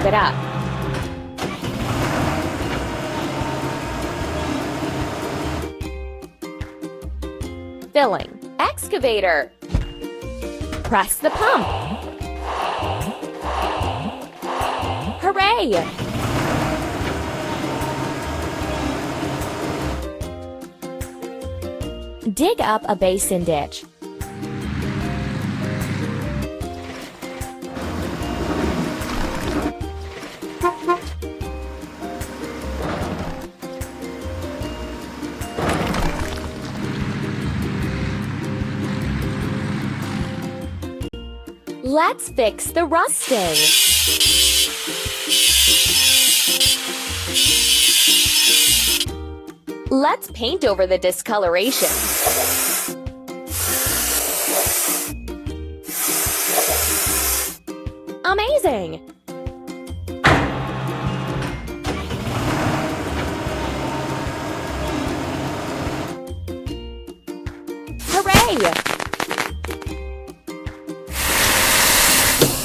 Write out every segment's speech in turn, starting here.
Keep it up. Filling. Excavator. Press the pump. Hooray! Dig up a basin ditch. Let's fix the rusting. Let's paint over the discoloration. Amazing! Hooray!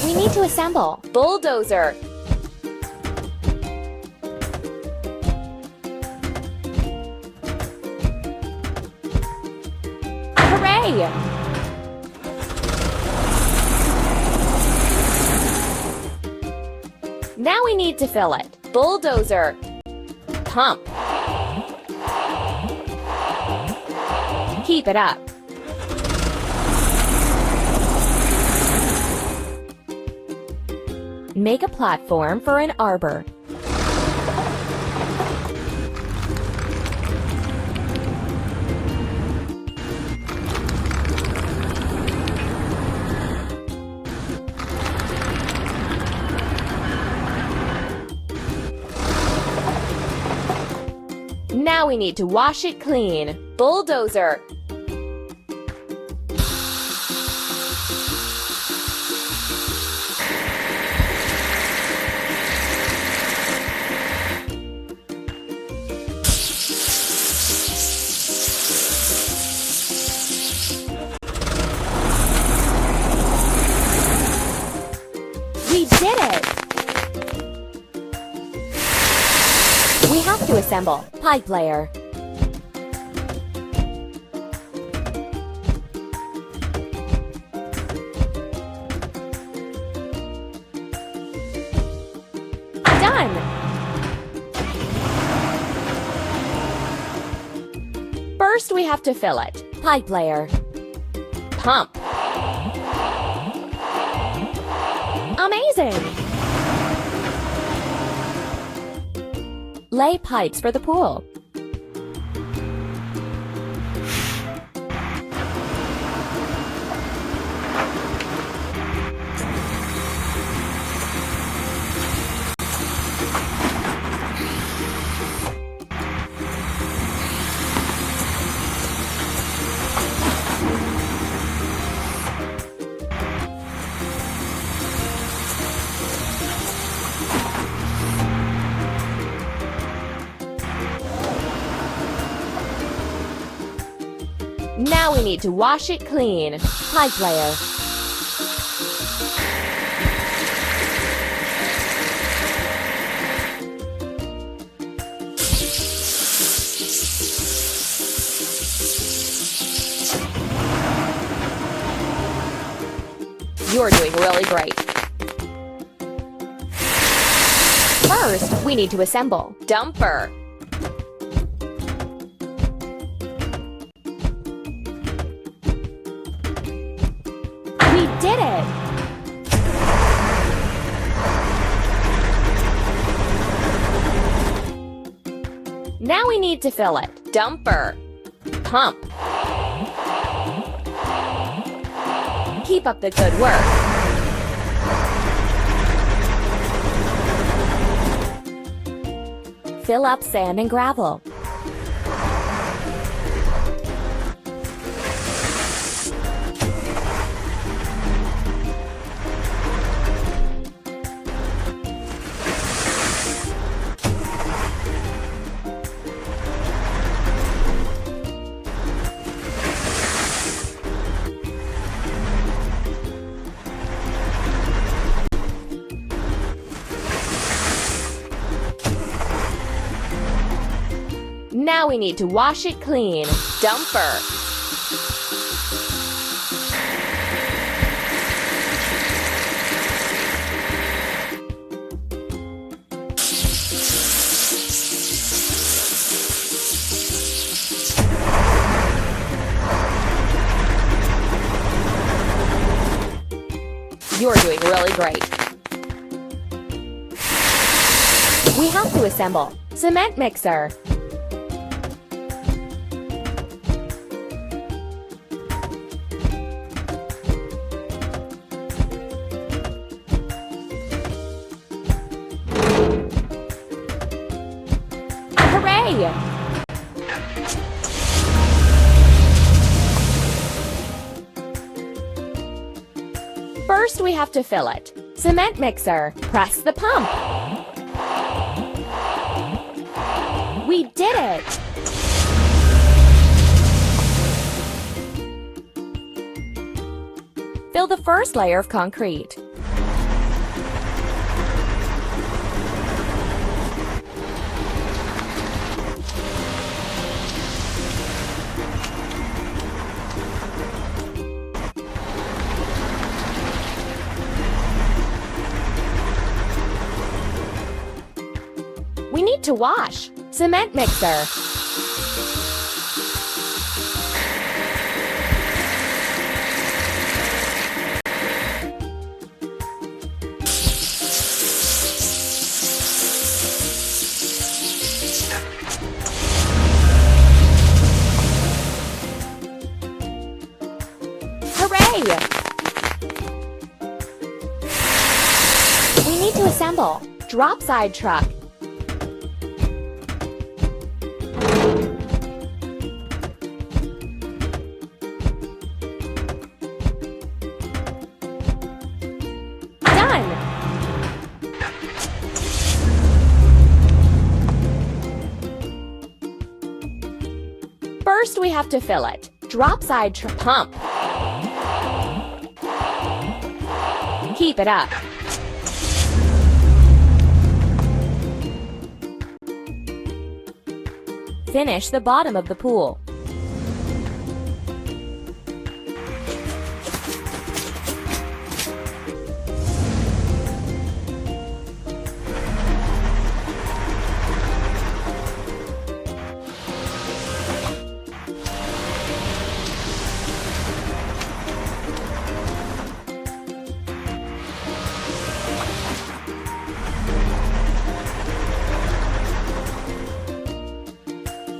We need to assemble. Bulldozer. Hooray! Now we need to fill it. Bulldozer. Pump. Keep it up. Make a platform for an arbor. Now we need to wash it clean. Bulldozer. We did it! We have to assemble. Pipe layer. Done! First we have to fill it. Pipe layer. Pump. Amazing! Lay pipes for the pool. Now we need to wash it clean. Pipe layer. You're doing really great. First, we need to assemble. Dumper. We did it! Now we need to fill it. Dumper. Pump. Keep up the good work. Fill up sand and gravel. Now we need to wash it clean. Dumper. You're doing really great. We have to assemble. Cement mixer. Hooray! First, we have to fill it. Cement mixer. Press the pump. We did it! Fill the first layer of concrete. We need to wash. Cement mixer. Hooray! We need to assemble. Drop side truck. First, we have to fill it. Drop side pump. Keep it up. Finish the bottom of the pool.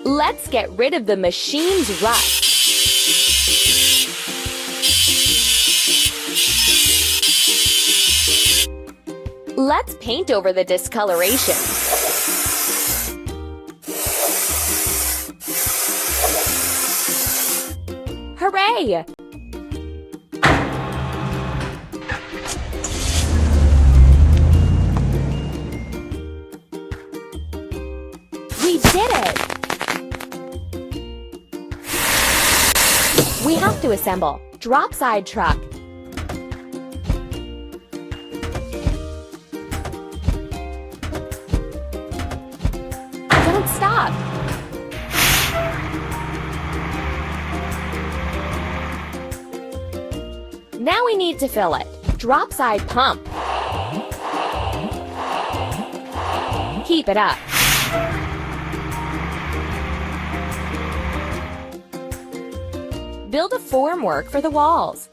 Let's get rid of the machine's rust. Let's paint over the discoloration. Hooray! We did it! We have to assemble. Drop side truck. Don't stop. Now we need to fill it. Drop side pump. Keep it up. Build a formwork for the walls.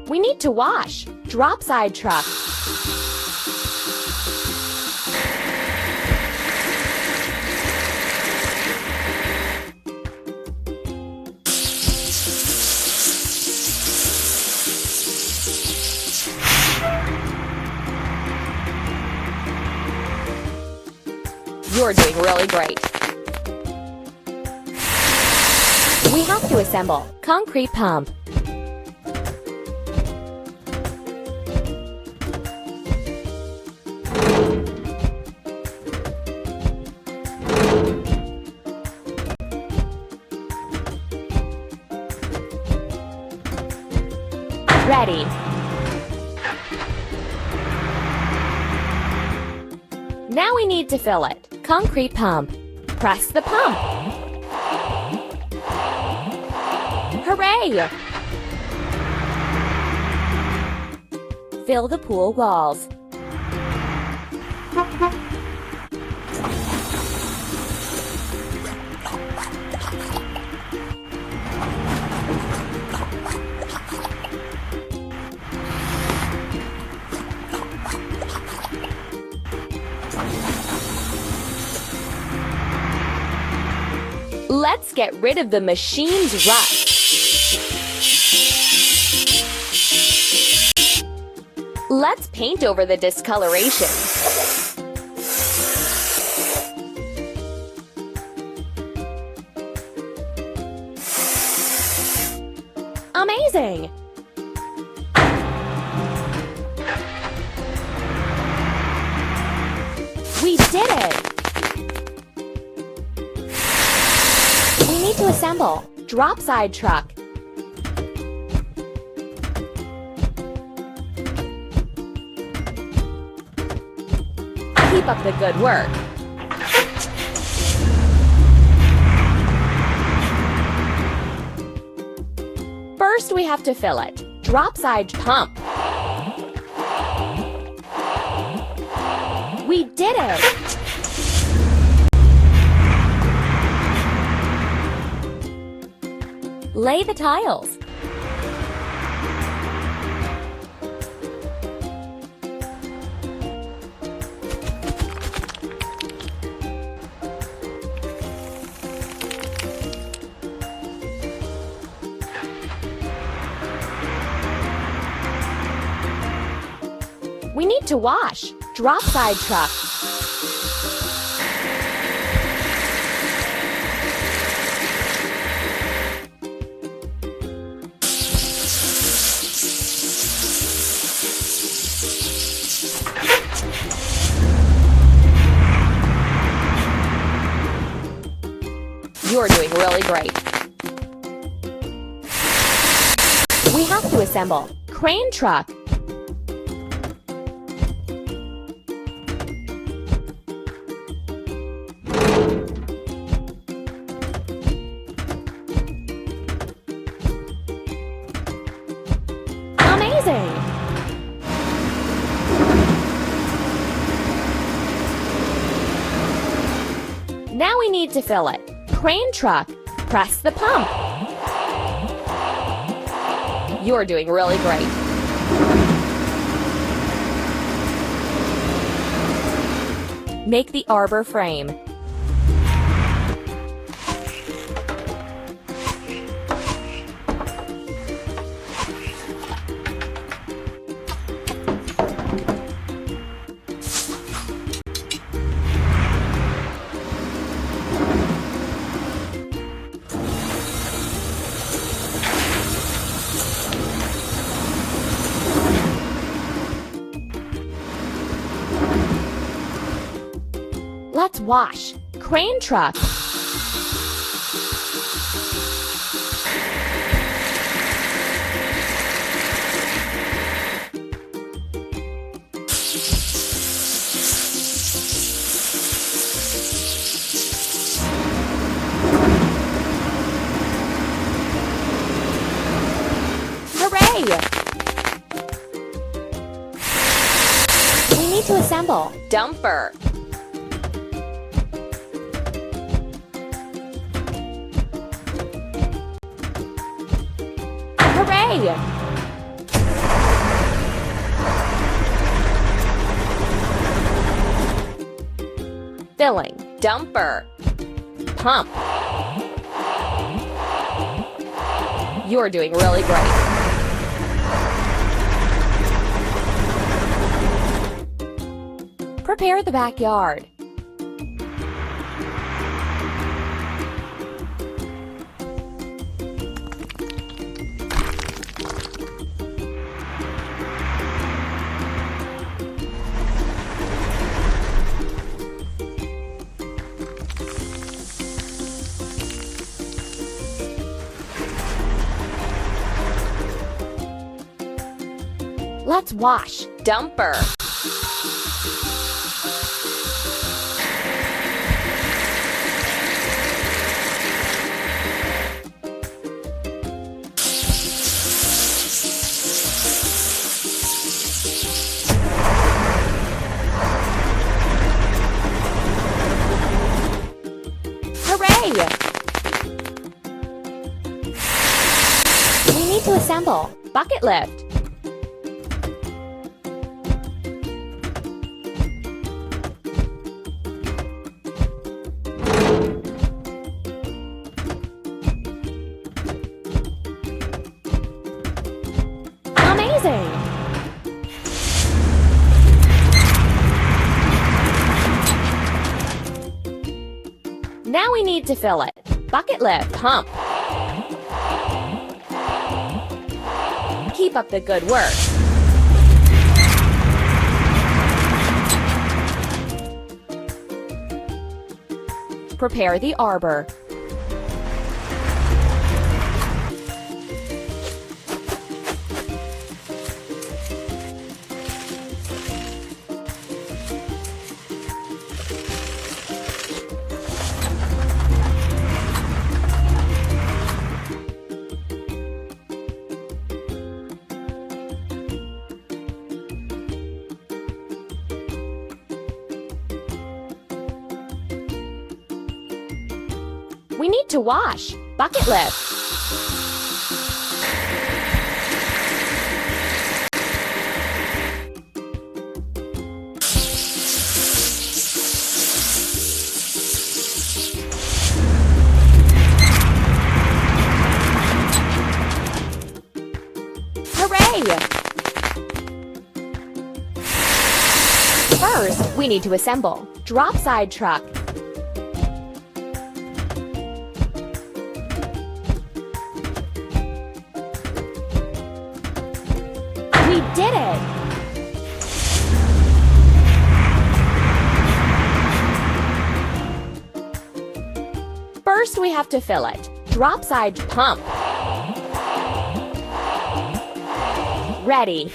We need to wash. Drop side truck. You're doing really great. We have to assemble. Concrete pump. ready. Now we need to fill it. Concrete pump. Press the pump. Hooray! Fill the pool walls. Let's get rid of the machine's rust. Let's paint over the discoloration. Amazing! We did it! We need to assemble. Drop side truck. Keep up the good work. First, we have to fill it. Drop side pump. We did it! Lay the tiles. We need to wash. Drop side truck. You're doing really great. We have to assemble. Crane truck. Amazing! Now we need to fill it. Crane truck. Press the pump. You're doing really great. Make the arbor frame. Let's wash. Crane truck. Hooray! We need to assemble. Dumper. Hooray! Filling. Dumper. Pump. You're doing really great. Prepare the backyard. Let's wash. Dumper. Hooray! We need to assemble. Bucket lift. Amazing! Now we need to fill it. Bucket lift, pump. Keep up the good work. Prepare the arbor. We need to wash. Bucket lift. Hooray! First, we need to assemble. Drop side truck. We did it! First, we have to fill it. Drop side pump. Ready.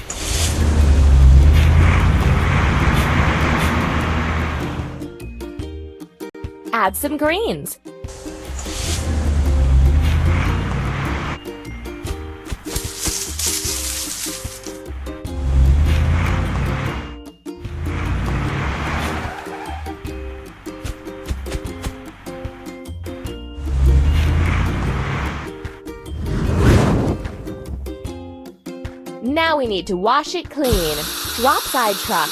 Add some greens. Now we need to wash it clean. Drop side truck.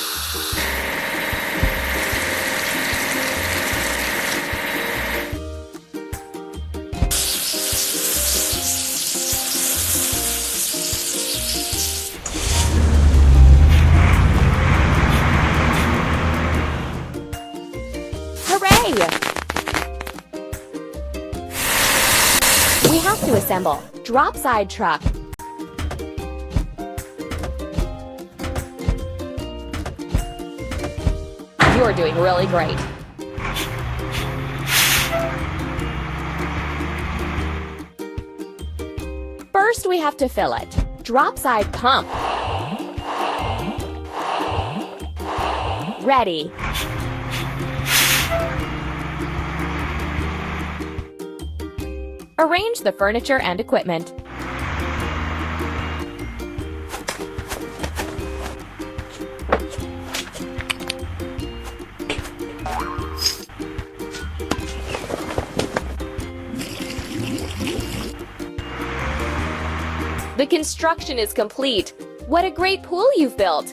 Hooray! We have to assemble. Drop side truck. You're doing really great. First, we have to fill it. Drop side pump. Ready. Arrange the furniture and equipment. The construction is complete. What a great pool you've built!